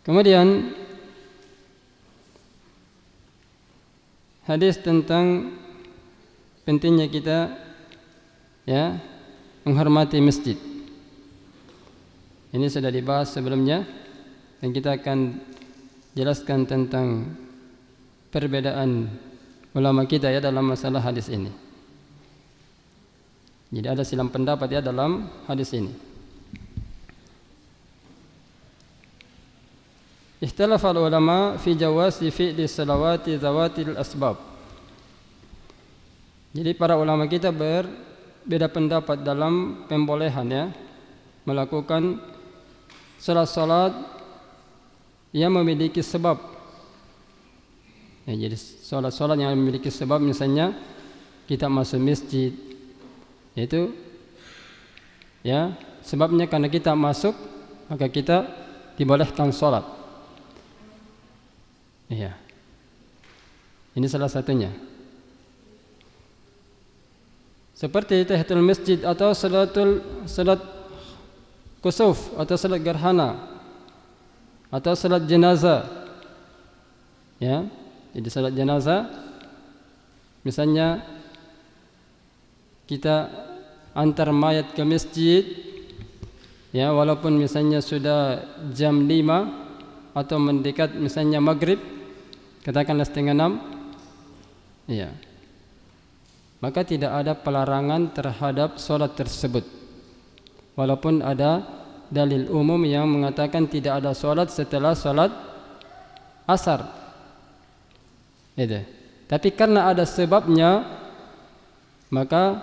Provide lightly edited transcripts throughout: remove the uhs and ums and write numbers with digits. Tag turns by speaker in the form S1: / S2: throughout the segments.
S1: Kemudian hadis tentang pentingnya kita menghormati masjid. Ini sudah dibahas sebelumnya dan kita akan jelaskan tentang perbedaan ulama kita dalam masalah hadis ini. Jadi ada silang pendapat dalam hadis ini. Ikhtalafa ulama fi jawazi fi'li salawati zawatil asbab. Jadi para ulama kita berbeda pendapat dalam pembolehan melakukan salat-salat yang memiliki sebab. Jadi salat-salat yang memiliki sebab, misalnya kita masuk masjid, yaitu sebabnya karena kita masuk maka kita dibolehkan salat. Ini salah satunya. Seperti tahiyatul masjid atau salat kusuf atau salat gerhana atau salat jenazah. Jadi salat jenazah, misalnya kita antar mayat ke masjid, walaupun misalnya sudah jam 5 atau mendekat misalnya maghrib, katakanlah 5:30, maka tidak ada pelarangan terhadap solat tersebut, walaupun ada dalil umum yang mengatakan tidak ada solat setelah solat asar. Tapi karena ada sebabnya, maka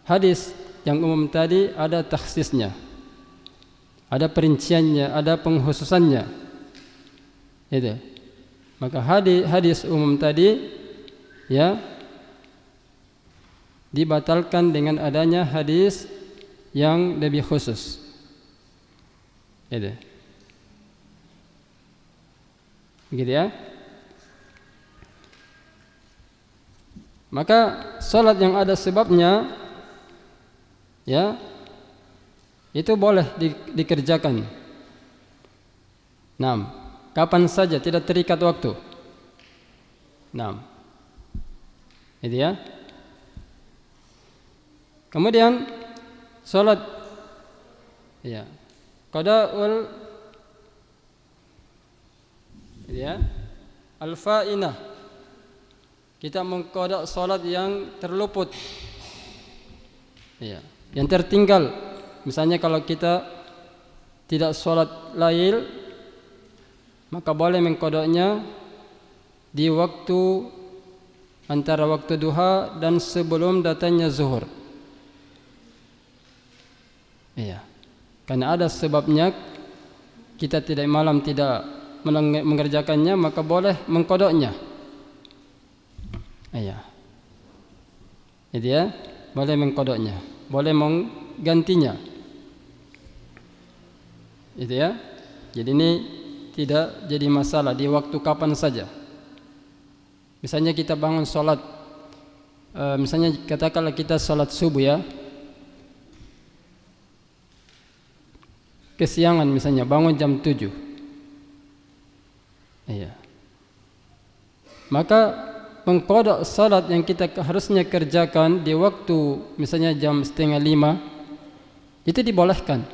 S1: hadis yang umum tadi ada takhsisnya, ada perinciannya, ada pengkhususannya. Maka hadis umum tadi dibatalkan dengan adanya hadis yang lebih khusus. Begitu ya. Maka salat yang ada sebabnya itu boleh dikerjakan. Kapan saja, tidak terikat waktu. Itu ya. Kemudian salat qada'ul al-fa'inah, kita mengqada' salat yang terluput, yang tertinggal. Misalnya kalau kita tidak salat lail, maka boleh mengqada'nya di waktu antara waktu duha dan sebelum datangnya zuhur. Karena ada sebabnya kita tidak mengerjakannya, maka boleh mengqada'nya. Boleh mengqada'nya, boleh menggantinya. Jadi ini tidak jadi masalah di waktu kapan saja. Misalnya kita bangun salat, misalnya katakanlah kita salat subuh kesiangan, misalnya bangun jam 7. Maka mengqada' salat yang kita harusnya kerjakan di waktu misalnya jam 4:30 itu dibolehkan.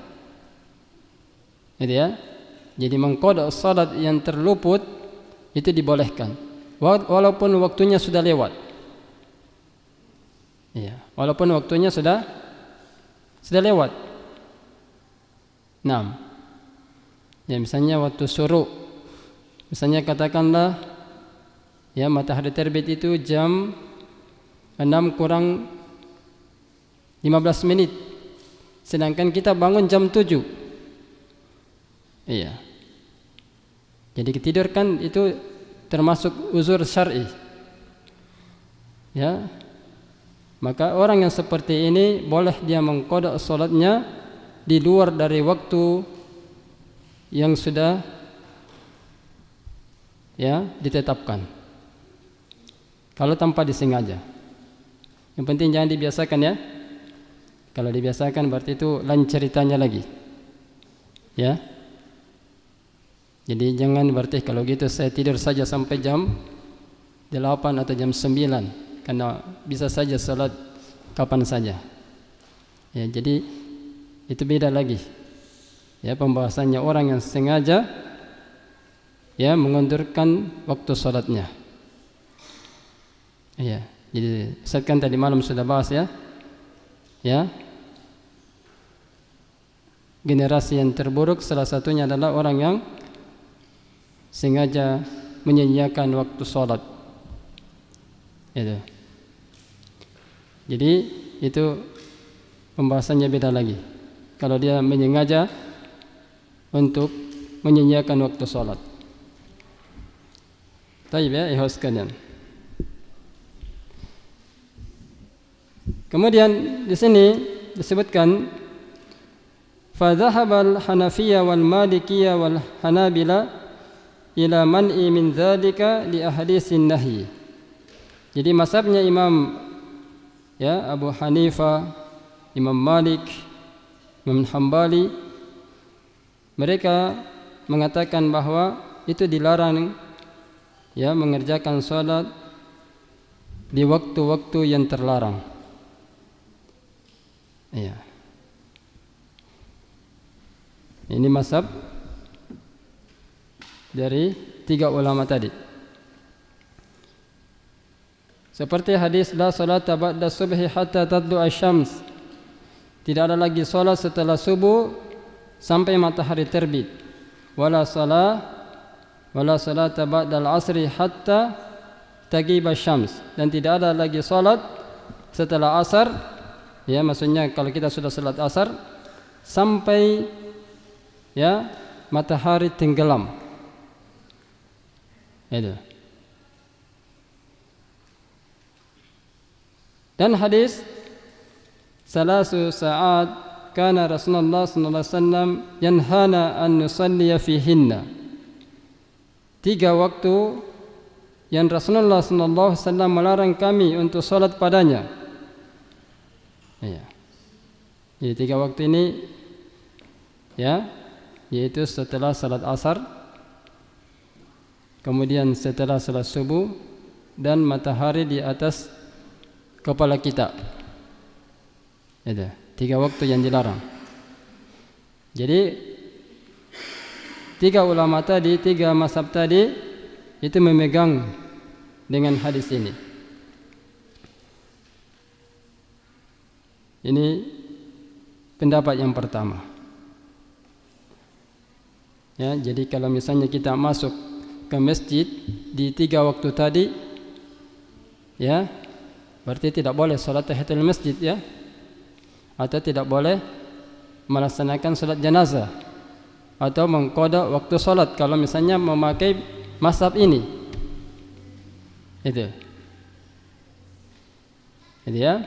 S1: Jadi mengqada' salat yang terluput itu dibolehkan, walaupun waktunya sudah lewat. Walaupun waktunya sudah lewat. Misalnya waktu syuruk, misalnya katakanlah matahari terbit itu jam 6 kurang 15 menit, sedangkan kita bangun jam 7. Jadi tidur kan itu termasuk uzur syar'i. Maka orang yang seperti ini boleh dia mengqada' salatnya di luar dari waktu yang sudah ditetapkan, kalau tanpa disengaja. Yang penting jangan dibiasakan Kalau dibiasakan berarti itu lain ceritanya lagi. Jadi jangan berarti kalau gitu saya tidur saja sampai jam 8 atau jam 9, karena bisa saja salat kapan saja. Ya, jadi itu beda lagi. Ya, pembahasannya orang yang sengaja ya mengundurkan waktu salatnya. Ya, jadi Ustaz kan tadi malam sudah bahas ya. Ya. Generasi yang terburuk salah satunya adalah orang yang sengaja menyia-nyiakan waktu salat. Itu. Jadi itu pembahasannya beda lagi. Kalau dia menyengaja untuk menyia-nyiakan waktu salat. Baik ya, ikhwas sekalian. Kemudian di sini disebutkan fadhahabal Hanafiyah wal Malikiyah wal Hanabila ila man'i min dzalika li ahaditsin nahi. Jadi mazhabnya Imam ya Abu Hanifah, Imam Malik, Imam Hambali, mereka mengatakan bahwa itu dilarang ya mengerjakan salat di waktu-waktu yang terlarang. Ya. Ini mazhab dari 3 ulama tadi. Seperti hadis la salata ba'da subhi hatta tadlu asy-syams. Tidak ada lagi salat setelah subuh sampai matahari terbit. Wala salata ba'da al-'asri hatta taghiba asy-syams. Dan tidak ada lagi salat setelah asar, ya maksudnya kalau kita sudah salat asar sampai ya matahari tenggelam. Itu. Dan hadis salasu sa'at kana Rasulullah sallallahu alaihi wasallam yanhana an nusalliya fihinna. 3 waktu yang Rasulullah sallallahu alaihi wasallam melarang kami untuk salat padanya. Ya. Jadi 3 waktu ini ya, yaitu setelah salat asar, kemudian setelah salat subuh, dan matahari di atas kepala kita. Itu 3 waktu yang dilarang. Jadi 3 ulama tadi, 3 mazhab tadi itu memegang dengan hadis ini. Ini pendapat yang pertama. Ya, jadi kalau misalnya kita masuk ke masjid di 3 waktu tadi, ya, berarti tidak boleh salat tahiyatul masjid, ya, atau tidak boleh melaksanakan salat jenazah atau mengqada waktu salat kalau misalnya memakai mazhab ini. Itu. Jadi ya.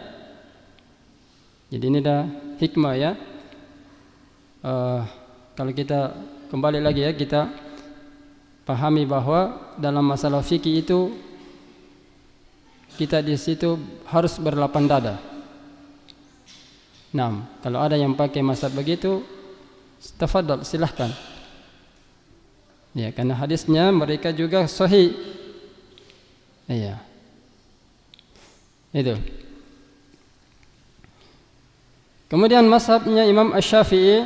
S1: Jadi ini dah hikmah ya. Kalau kita kembali lagi ya, kita pahami bahwa dalam masalah fikih itu kita di situ harus berlapang dada. Nah, kalau ada yang pakai mazhab begitu, tafadhol, silahkan. Ya, karena hadisnya mereka juga sahih. Iya. Itu. Kemudian mazhabnya Imam Asy-Syafi'i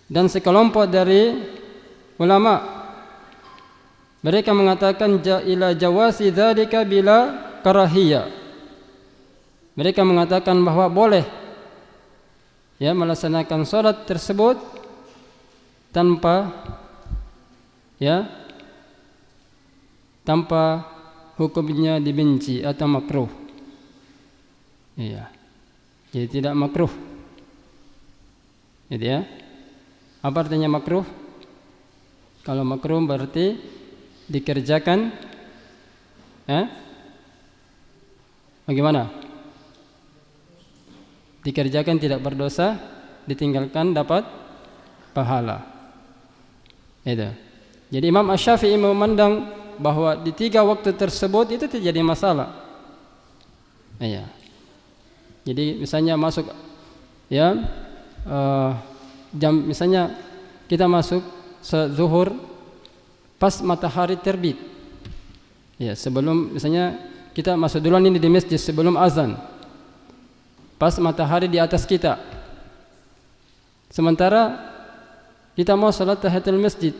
S1: dan sekelompok dari ulama, mereka mengatakan ila jawasi dzalika bila karahiyah. Mereka mengatakan bahwa boleh ya melaksanakan salat tersebut tanpa hukumnya dibenci atau makruh. Iya. Jadi tidak makruh. Gitu ya. Apa artinya makruh? Kalau makruh berarti dikerjakan bagaimana? Dikerjakan tidak berdosa, ditinggalkan dapat pahala. Itu. Jadi Imam Asy-Syafi'i memandang bahwa di 3 waktu tersebut itu tidak jadi masalah. Iya. Jadi misalnya masuk jam, misalnya kita masuk zuhur pas matahari terbit. Ya, sebelum misalnya kita masuk duluan ini di masjid sebelum azan. Pas matahari di atas kita. Sementara kita mau salat tahiyatul masjid.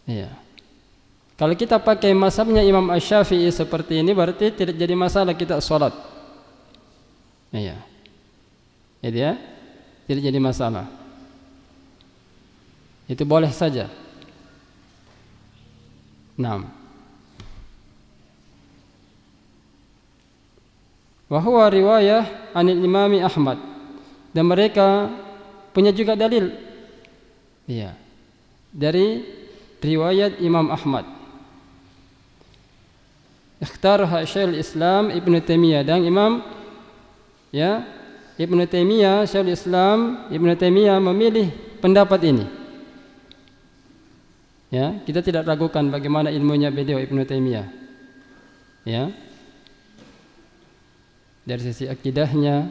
S1: Ya. Kalau kita pakai mazhabnya Imam Asy-Syafi'i seperti ini berarti tidak jadi masalah kita salat. Ya. Jadi ya, tidak jadi masalah. Itu boleh saja. Naam. Wa huwa riwayah anil Imam Ahmad. Dan mereka punya juga dalil. Iya. Dari riwayat Imam Ahmad. Ikhtarha Syekhul Islam Ibnu Taimiyah dan Imam ya Ibnu Taimiyah, Syekhul Islam Ibnu Taimiyah memilih pendapat ini. Ya, kita tidak ragukan bagaimana ilmunya beliau Ibnu Taimiyah. Ya. Dari sisi akidahnya,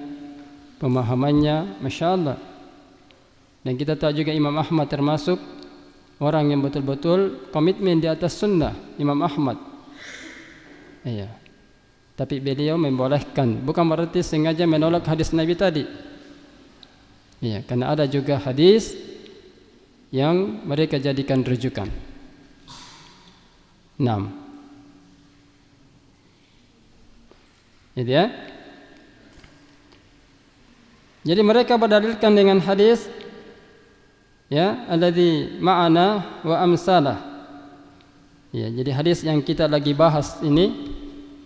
S1: pemahamannya, Masya Allah. Dan kita tahu juga Imam Ahmad termasuk orang yang betul-betul komitmen di atas sunnah, Imam Ahmad. Iya. Tapi beliau membolehkan, bukan berarti sengaja menolak hadis Nabi tadi. Iya, karena ada juga hadis yang mereka jadikan rujukan. 6. Jadi ya. Jadi mereka berdalilkan dengan hadis ya, alladzi ma'ana wa amsalah. Ya, jadi hadis yang kita lagi bahas ini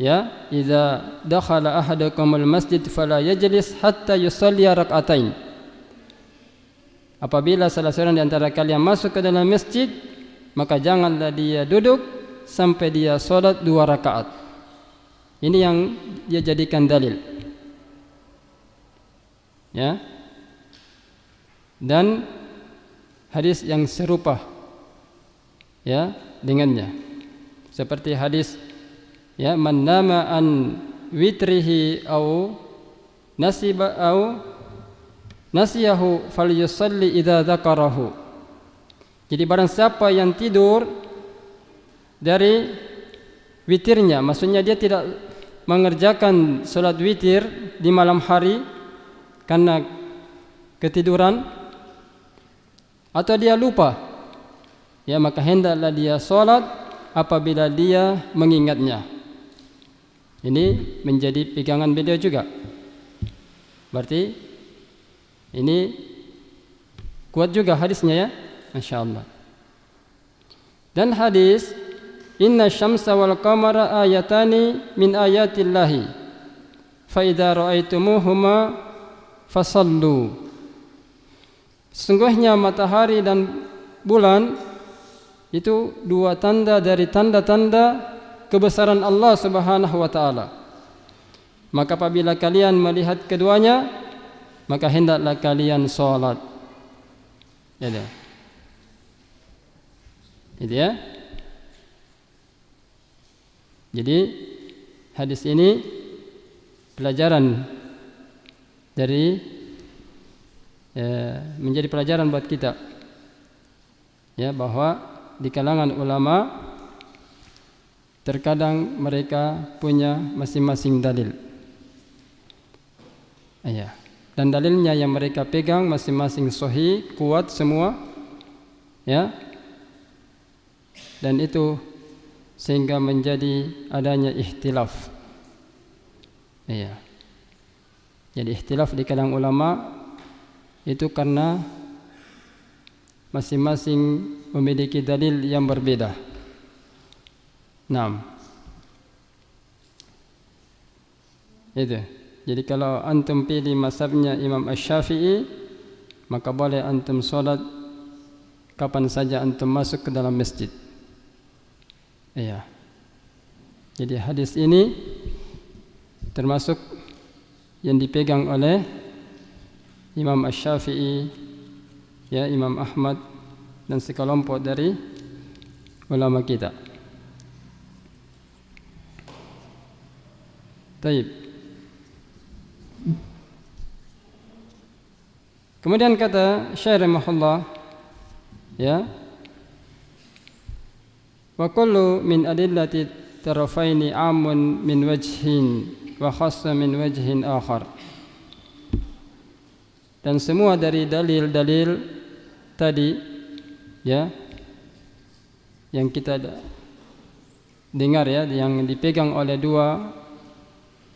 S1: ya, idza dakhala ahadukumul masjid fala yajlis hatta yusalli rak'atain. Apabila salah seorang di antara kalian masuk ke dalam masjid, maka janganlah dia duduk sampai dia salat 2 rakaat. Ini yang dia jadikan dalil. Ya. Dan hadis yang serupa ya dengannya. Seperti hadis ya, man nama an witrihi au nasiba au nasiyahu falyusalli idza dzakarahu. Jadi barang siapa yang tidur dari witirnya, maksudnya dia tidak mengerjakan salat witir di malam hari karena ketiduran atau dia lupa, ya maka hendaklah dia salat apabila dia mengingatnya. Ini menjadi pegangan beliau juga. Berarti ini kuat juga hadisnya ya, Masya Allah. Dan hadis inna syamsa wal qamara ayatani min ayatillahi fa idza ra'aitumuhuma fasallu. Sesungguhnya matahari dan bulan itu 2 tanda dari tanda-tanda kebesaran Allah Subhanahu wa taala. Maka apabila kalian melihat keduanya, maka hendaklah kalian salat. Ya. Itu ya. Jadi hadis ini pelajaran dari menjadi pelajaran buat kita ya, bahwa di kalangan ulama terkadang mereka punya masing-masing dalil ya, dan dalilnya yang mereka pegang masing-masing sahih, kuat semua ya, dan itu sehingga menjadi adanya ikhtilaf ya. Jadi ikhtilaf di kalangan ulama itu karena masing-masing memiliki dalil yang berbeda. 6. Itu. Jadi kalau antum pilih mazhabnya Imam Asy-Syafi'i, maka boleh antum salat kapan saja antum masuk ke dalam masjid. Iya. Jadi hadis ini termasuk yang dipegang oleh Imam Asy-Syafi'i ya, Imam Ahmad dan sekelompok dari ulama kita. Baik. Kemudian kata Syekh rahimahullah ya, Wa kullu min adillati tarafaini amun min wajhin wa khassa min wajhin akhar. Dan semua dari dalil-dalil tadi ya yang kita dengar ya, yang dipegang oleh dua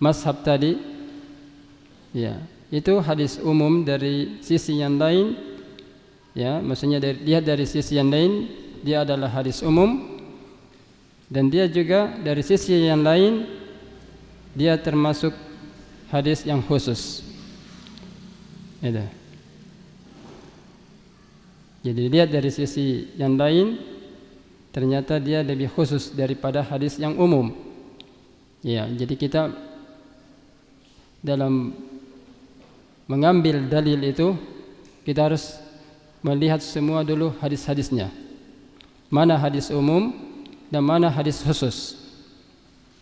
S1: mazhab tadi ya, itu hadis umum dari sisi yang lain ya, maksudnya lihat dari sisi yang lain dia adalah hadis umum, dan dia juga dari sisi yang lain dia termasuk hadis yang khusus. Itu. Jadi lihat dari sisi yang lain ternyata dia lebih khusus daripada hadis yang umum. Ya, jadi kita dalam mengambil dalil itu kita harus melihat semua dulu hadis-hadisnya. Mana hadis umum dan mana hadis khusus.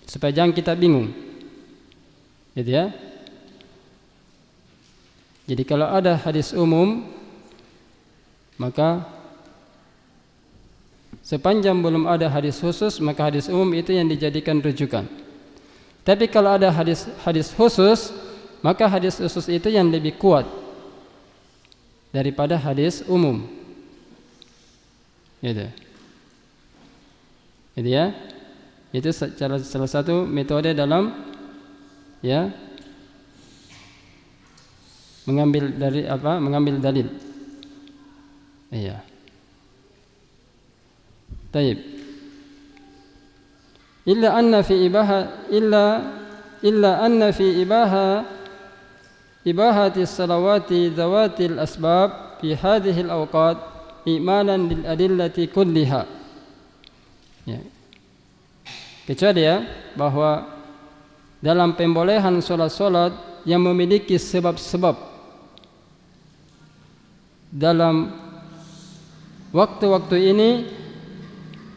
S1: Supaya jangan kita bingung. Gitu ya. Jadi kalau ada hadis umum maka sepanjang belum ada hadis khusus maka hadis umum itu yang dijadikan rujukan. Tapi kalau ada hadis khusus maka hadis khusus itu yang lebih kuat daripada hadis umum. Gitu. Gitu ya. Itu salah satu metode dalam ya mengambil dalil. Iya. Baik. Illa anna fi ibahati salawati dhawatil asbab fi hadhihi al-awqat imanan lil adillati kulliha. Ya. Kecuali ya bahwa dalam pembolehan solat-solat yang memiliki sebab-sebab dalam waktu-waktu ini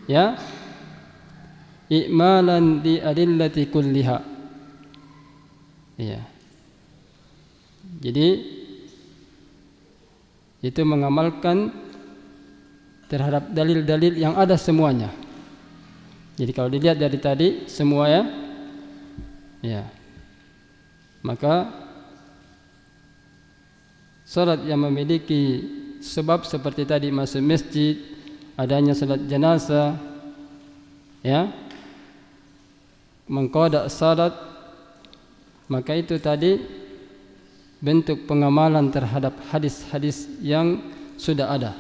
S1: ya i'malan di adillati kulliha. Ya. Jadi itu mengamalkan terhadap dalil-dalil yang ada semuanya. Jadi kalau dilihat dari tadi semua ya, maka salat yang memiliki sebab seperti tadi masuk masjid, adanya salat jenazah, ya, mengqada salat, maka itu tadi bentuk pengamalan terhadap hadis-hadis yang sudah ada.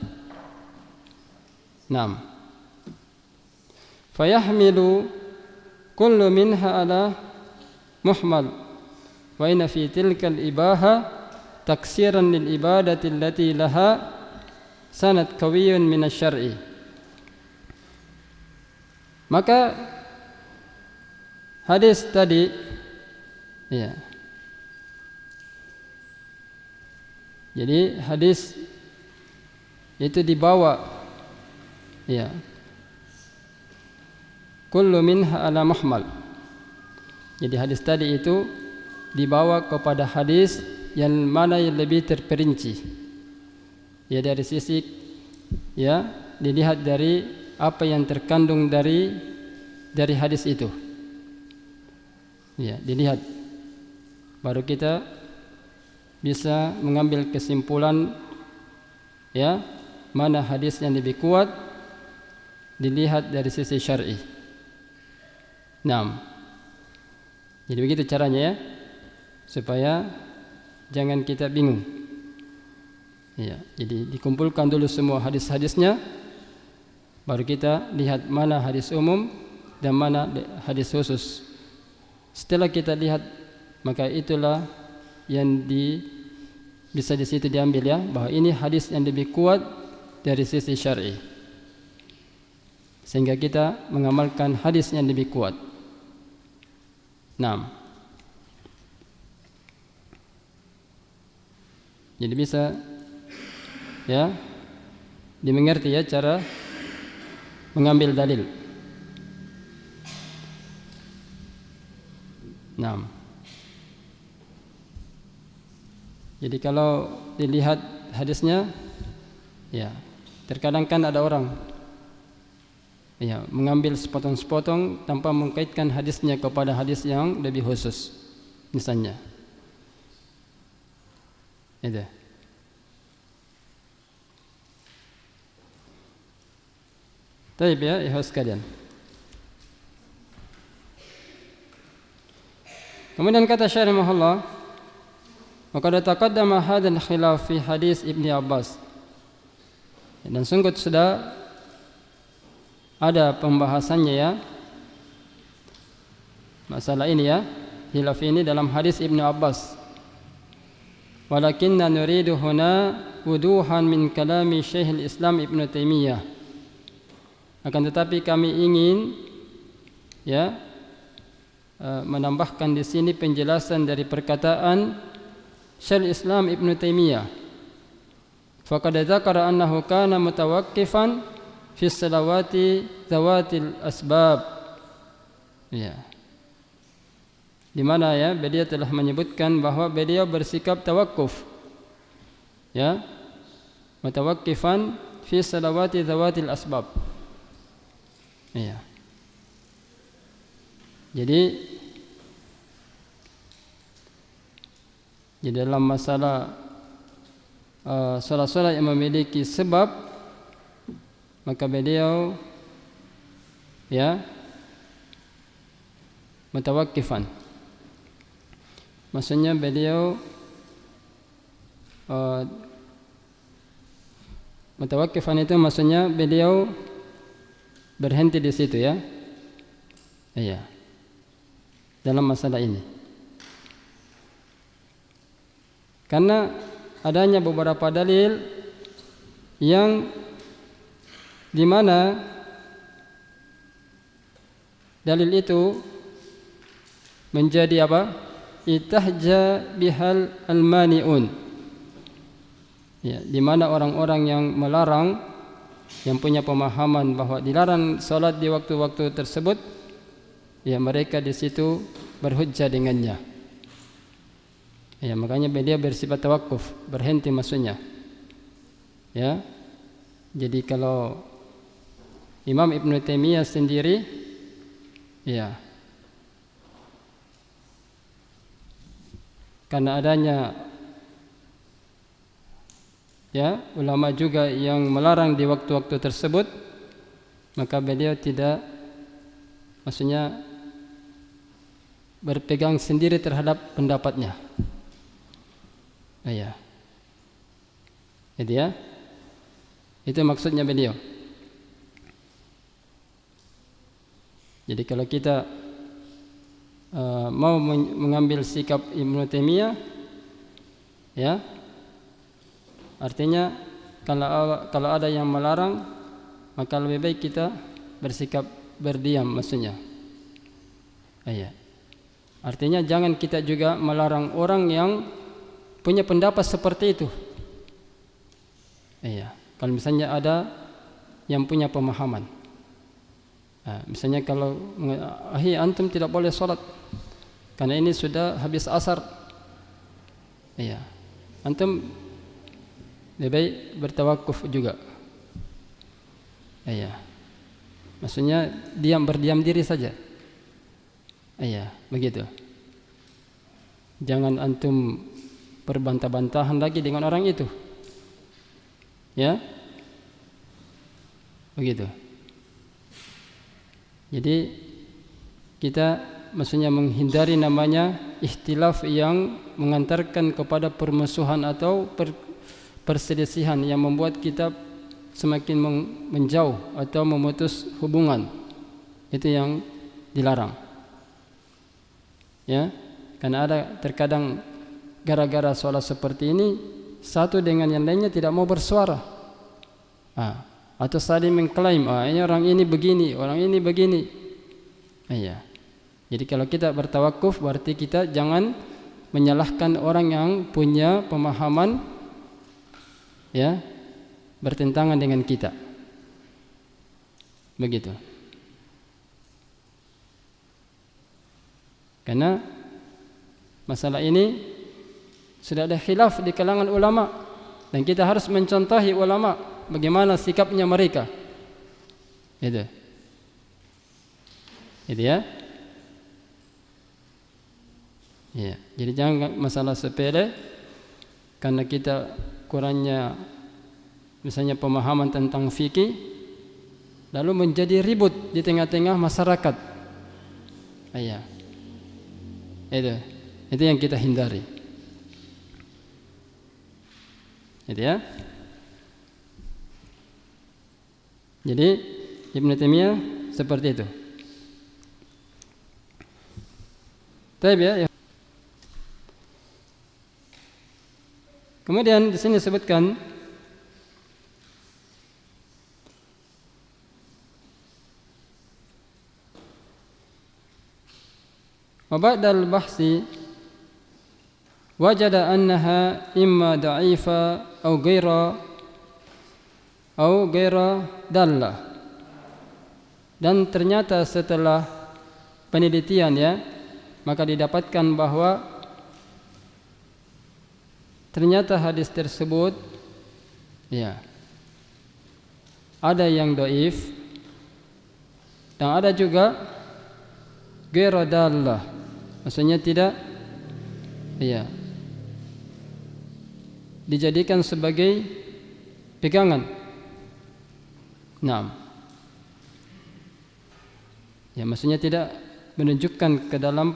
S1: Naam. Fayahmilu kullu minha ala muhmal wa inna fi tilka al-ibaha taksiran lil ibadati allati laha sanad qawiyyun min asy-syar'i. Maka hadis tadi ya. Jadi hadis itu dibawa ya. Kullu minha ala muhmal. Jadi hadis tadi itu dibawa kepada hadis yang mana yang lebih terperinci. Ya dari sisi ya dilihat dari apa yang terkandung dari hadis itu. Ya, dilihat baru kita bisa mengambil kesimpulan ya mana hadis yang lebih kuat dilihat dari sisi syar'i. Naam. Jadi begitu caranya ya, supaya jangan kita bingung. Ya, jadi dikumpulkan dulu semua hadis-hadisnya, baru kita lihat mana hadis umum dan mana hadis khusus. Setelah kita lihat, maka itulah yang bisa di situ diambil ya, bahwa ini hadis yang lebih kuat dari sisi syar'i, sehingga kita mengamalkan hadis yang lebih kuat. Naam. Jadi bisa ya dimengerti ya cara mengambil dalil. Naam. Jadi kalau dilihat hadisnya ya, terkadang kan ada orang Ya, mengambil sepotong-sepotong tanpa mengkaitkan hadisnya kepada hadis yang lebih khusus. Misalnya. Itu. Baik ya, ikhwas sekalian. Kemudian kata Syekh rahimahullah, wa qad taqaddama hadzal khilaf fi hadis Ibnu Abbas. Dan sungguh sudah ada pembahasannya ya, masalah ini ya, khilaf ini dalam hadis Ibnu Abbas. Walakinna nuridu huna wuduhan min kalami Syekhul Islam Ibnu Taimiyah. Akan tetapi kami ingin ya menambahkan di sini penjelasan dari perkataan Syekhul Islam Ibnu Taimiyah. Faqad dzakara annahu kana mutawaqqifan fi salawati zawatil asbab. Ya. Di mana ya beliau telah menyebutkan bahwa beliau bersikap tawakuf. Ya. Mutawaqqifan fi salawati zawatil asbab. Ya. Jadi dalam masalah salat-salat yang memiliki sebab, maka beliau ya mutawakkifan. Maksudnya beliau mutawakkifan itu maksudnya beliau berhenti di situ ya. Iya. Dalam masalah ini. Karena adanya beberapa dalil yang di mana dalil itu menjadi apa? Itahja bihal almaniun. Ya, di mana orang-orang yang melarang, yang punya pemahaman bahwa dilarang salat di waktu-waktu tersebut, ya mereka di situ berhujjah dengannya. Ya, makanya beliau bersifat tawakuf, berhenti maksudnya. Ya. Jadi kalau Imam Ibnu Taimiyah sendiri ya karena adanya ya ulama juga yang melarang di waktu-waktu tersebut, maka beliau tidak maksudnya berpegang sendiri terhadap pendapatnya. Ya. Jadi ya, itu maksudnya beliau. Jadi kalau kita mau mengambil sikap Ibnu Taimiyah, ya, artinya kalau ada yang melarang, maka lebih baik kita bersikap berdiam maksudnya. Ya. Artinya jangan kita juga melarang orang yang punya pendapat seperti itu. Iya. Kalau misalnya ada yang punya pemahaman, misalnya kalau antum tidak boleh sholat karena ini sudah habis asar, iya, antum lebih baik bertawakuf juga, iya. Maksudnya berdiam diri saja, iya, begitu. Jangan antum berbantah-bantahan lagi dengan orang itu, ya, begitu. Jadi kita maksudnya menghindari namanya ikhtilaf yang mengantarkan kepada permusuhan atau perselisihan yang membuat kita semakin menjauh atau memutus hubungan. Itu yang dilarang, ya, karena ada terkadang gara-gara sholat seperti ini, satu dengan yang lainnya tidak mau bersuara, atau saling mengklaim, ini orang ini begini, orang ini begini. Iya. Jadi kalau kita bertawakuf, berarti kita jangan menyalahkan orang yang punya pemahaman, ya, bertentangan dengan kita. Begitu. Karena masalah ini sudah ada khilaf di kalangan ulama, dan kita harus mencontohi ulama bagaimana sikapnya mereka. Itu. Gitu ya. Ya, jadi jangan masalah sepele karena kita kurangnya misalnya pemahaman tentang fikih lalu menjadi ribut di tengah-tengah masyarakat. Iya. Itu yang kita hindari. Gitu ya. Jadi Ibnu Taimiyah seperti itu. Baik ya. Kemudian di sini disebutkan wa ba'dal bahsi wajada annaha imma da'ifa au ghaira dallah. Dan ternyata setelah penelitian ya, maka didapatkan bahwa ternyata hadis tersebut ya ada yang dhaif dan ada juga ghairu dallah, maksudnya tidak ya dijadikan sebagai pegangan. Nah, ya maksudnya tidak menunjukkan ke dalam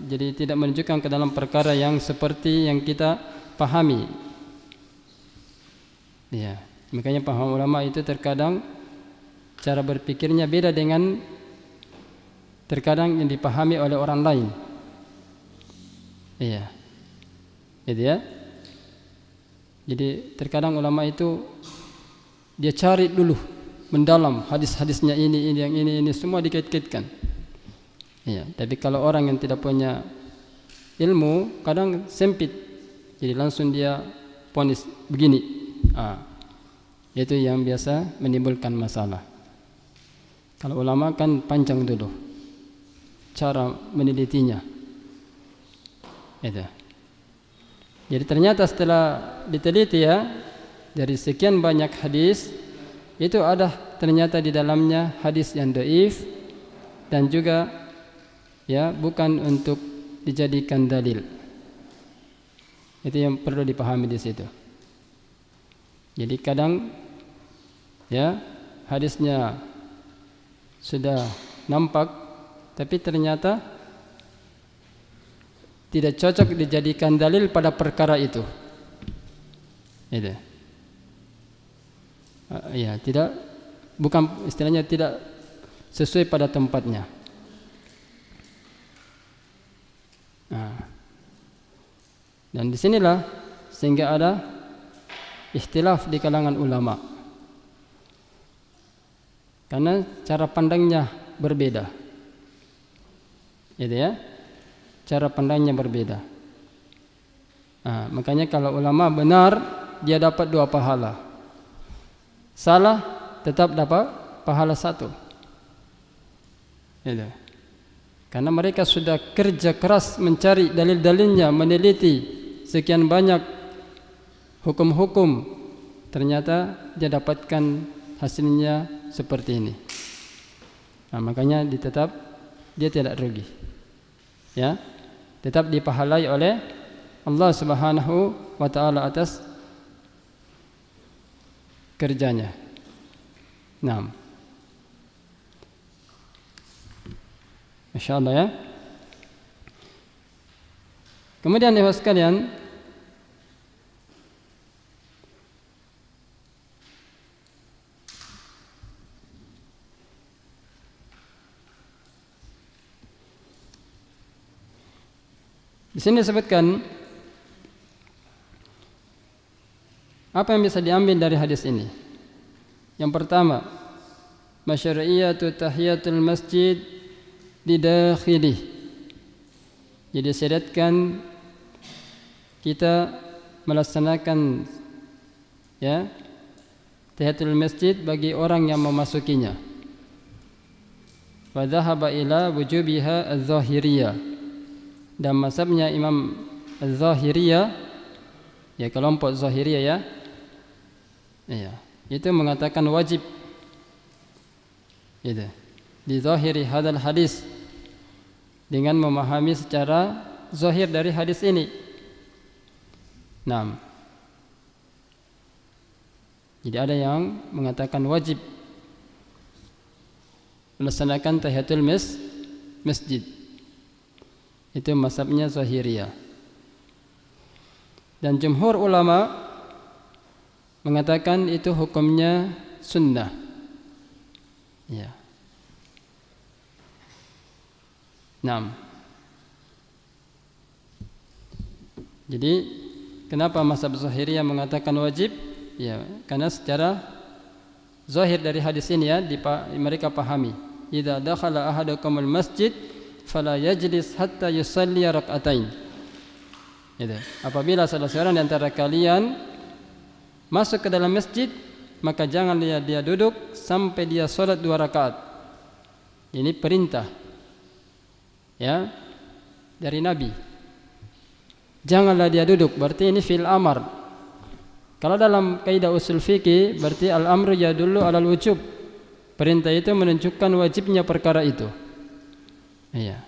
S1: jadi tidak menunjukkan ke dalam perkara yang seperti yang kita pahami. Ya, makanya paham ulama itu terkadang cara berpikirnya beda dengan terkadang yang dipahami oleh orang lain. Iya. Gitu ya. Jadi terkadang ulama itu dia cari dulu mendalam hadis-hadisnya ini yang ini semua dikait-kaitkan. Iya, tapi kalau orang yang tidak punya ilmu kadang sempit. Jadi langsung dia vonis begini. Itu yang biasa menimbulkan masalah. Kalau ulama kan panjang dulu cara menelitinya. Itu. Jadi ternyata setelah diteliti ya, dari sekian banyak hadis itu ada ternyata di dalamnya hadis yang dhaif dan juga ya bukan untuk dijadikan dalil. Itu yang perlu dipahami di situ. Jadi kadang ya hadisnya sudah nampak tapi ternyata tidak cocok dijadikan dalil pada perkara itu. Itu. Ya, tidak bukan istilahnya tidak sesuai pada tempatnya. Dan disinilah sehingga ada ikhtilaf di kalangan ulama. Karena cara pandangnya berbeda. Gitu ya. Cara pandangnya berbeda. Makanya kalau ulama benar dia dapat 2 pahala. Salah tetap dapat pahala 1. Gitu. Karena mereka sudah kerja keras mencari dalil-dalilnya, meneliti sekian banyak hukum-hukum, ternyata dia dapatkan hasilnya seperti ini. Makanya dia tidak rugi. Ya, tetap dipahalai oleh Allah Subhanahu wa taala atas kerjanya. Naam. Masyaallah ya. Kemudian ibu sekalian, di sini disebutkan apa yang bisa diambil dari hadis ini. Yang pertama, masyru'iyatu tahiyatul masjid di dakhilih. Jadi syariatkan kita melaksanakan ya tahiyatul masjid bagi orang yang memasukinya. Wa dhahaba ila wujubiha az-zahiriyah. Dan mazhabnya Imam Az-Zahiriyah ya kelompok Zahiriyah ya. Iya, itu mengatakan wajib. Itu. di zahiri hadal hadis, dengan memahami secara zahir dari hadis ini. Nah, jadi ada yang mengatakan wajib melaksanakan tahiyatul masjid. Itu mazhabnya Zahiriyah. Dan jumhur ulama mengatakan itu hukumnya sunnah. Ya. Naam. Jadi kenapa mazhab Zahiriyah mengatakan wajib? Ya, karena secara zahir dari hadis ini ya mereka pahami. Idza dakhala ahadukumul masjid fala yajlis hatta yusalli rak'atain. Gitu. Apabila salah seorang di antara kalian masuk ke dalam masjid, maka jangan dia duduk sampai dia salat 2 rakaat. Ini perintah ya dari Nabi. Janganlah dia duduk, berarti ini fil amar. Kalau dalam kaidah usul fikih berarti al-amru yadullu 'alal wujub. Perintah itu menunjukkan wajibnya perkara itu. Iya.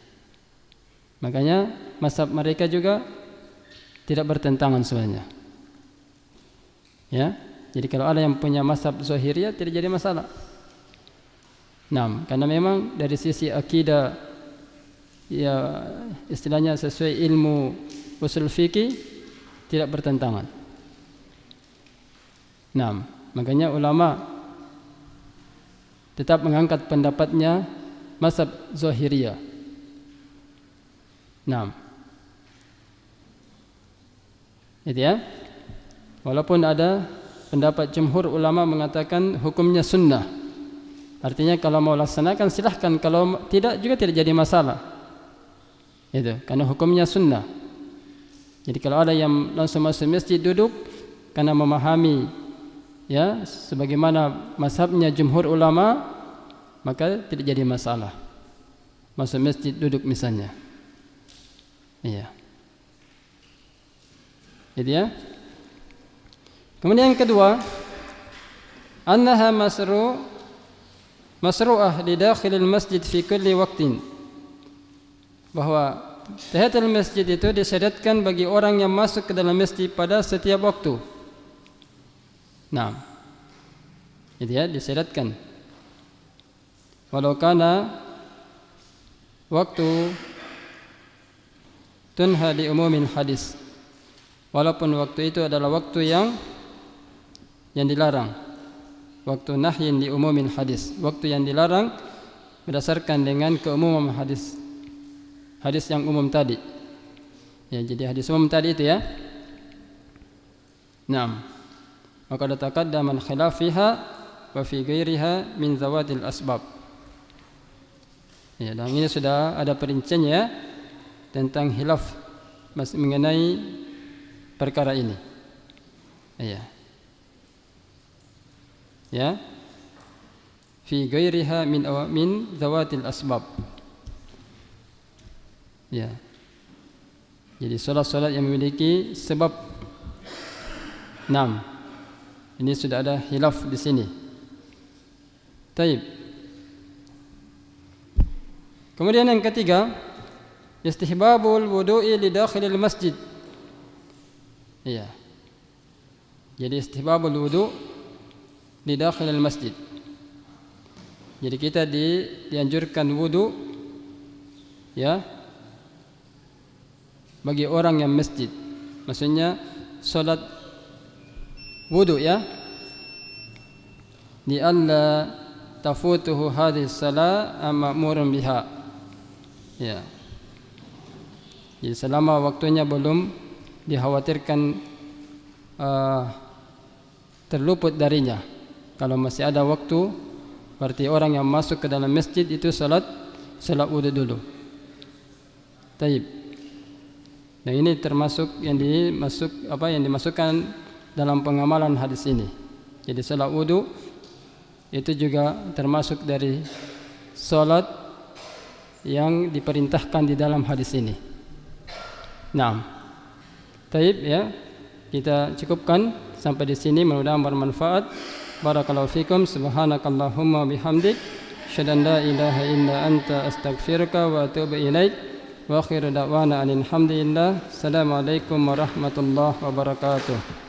S1: Makanya mazhab mereka juga tidak bertentangan sebenarnya. Ya. Jadi kalau ada yang punya mazhab Zahiriyah tidak jadi masalah. Nah, karena memang dari sisi akidah ya istilahnya sesuai ilmu usul fikih tidak bertentangan. Nah, makanya ulama tetap mengangkat pendapatnya mazhab Zahiriyah. Nah, itu ya. Walaupun ada pendapat jumhur ulama mengatakan hukumnya sunnah. Artinya kalau mau laksanakan silahkan, kalau tidak juga tidak jadi masalah. Itu, karena hukumnya sunnah. Jadi kalau ada yang langsung masuk masjid duduk karena memahami ya sebagaimana mazhabnya jumhur ulama, maka tidak jadi masalah masuk masjid duduk misalnya. Iya. Jadi ya. Kemudian yang kedua, annaha masru'ah di dakhilil masjid fi kulli waqtin. Bahwa tahiyatul masjid itu disyariatkan bagi orang yang masuk ke dalam masjid pada setiap waktu. Nah, itu ya disyariatkan. Walau kana waktu tunha li umumin hadis. Walaupun waktu itu adalah waktu yang dilarang. Waktu nahyin li umumin hadis. Waktu yang dilarang berdasarkan dengan keumuman hadis. Hadis yang umum tadi. Ya, jadi hadis umum tadi itu ya. Naam. Maka taqaddama al-khilaf fiha wa fi ghairiha min zawatil asbab. Ya, dan ini sudah ada perinciannya ya, tentang khilaf mengenai perkara ini. Ya. Ya. Fi ghairiha min zawatil asbab. Ya. Jadi salat-salat yang memiliki sebab. 6. Ini sudah ada khilaf di sini. Taib. Kemudian yang ketiga, istihbabul wudu'i li dakhilil masjid. Iya. Jadi istihbabul wudu' li dakhilil masjid. Jadi kita dianjurkan wudu ya bagi orang yang masjid. Maksudnya salat wudu ya. Li alla tafutuhu hadhihi salat ma'murun biha. Ya. Jadi selama waktunya belum dikhawatirkan terluput darinya. Kalau masih ada waktu, berarti orang yang masuk ke dalam masjid itu salat wudu dulu. Taib. Nah ini termasuk yang dimasukkan dalam pengamalan hadis ini. Jadi salat wudu itu juga termasuk dari salat yang diperintahkan di dalam hadis ini. Naam. Taib ya. Kita cukupkan sampai di sini, mudah-mudahan bermanfaat. Barakallahu fikum. Subhanakallahumma bihamdik, asyhadu an la ilaha illa anta astaghfiruka wa atubu ilaik. Wa akhiru da'wana alhamdulillah. Assalamualaikum warahmatullahi wabarakatuh.